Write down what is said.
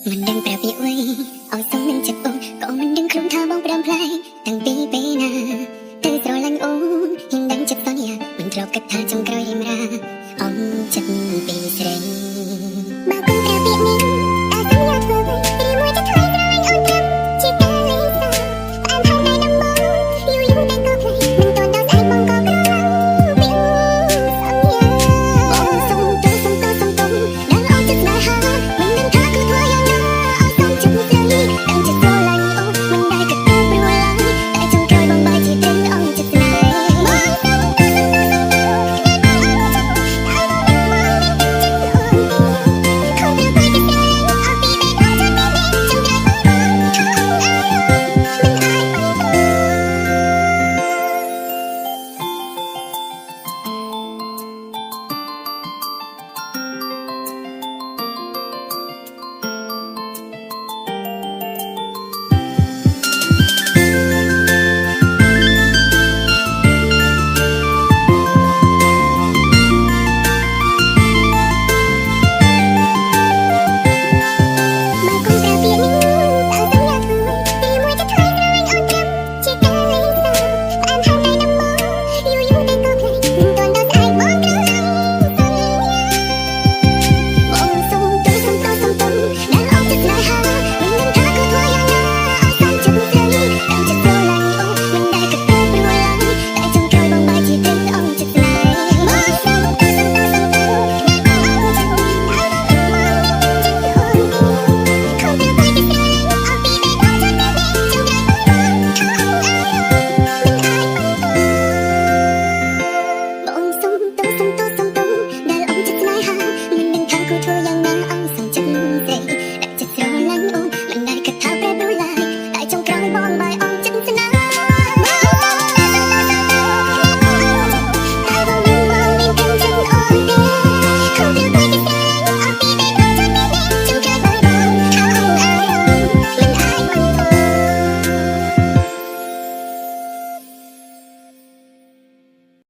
មិនដឹងប្រាប់ពាក្យអ្វីឲ្យសុំនឹងចិត្តបងក៏មិនដឹងខ្លួនថាបងប្រំផ្លាយតាំងពីពេលណាទៅស្រឡាញ់អូនហ៊ានដឹងចិត្តសន្យាមិនធ្លាប់គិតថាចុងក្រោយរៀមរាអំចិត្តពីស្រីបើគូប្រាប់ពាក្យនេះ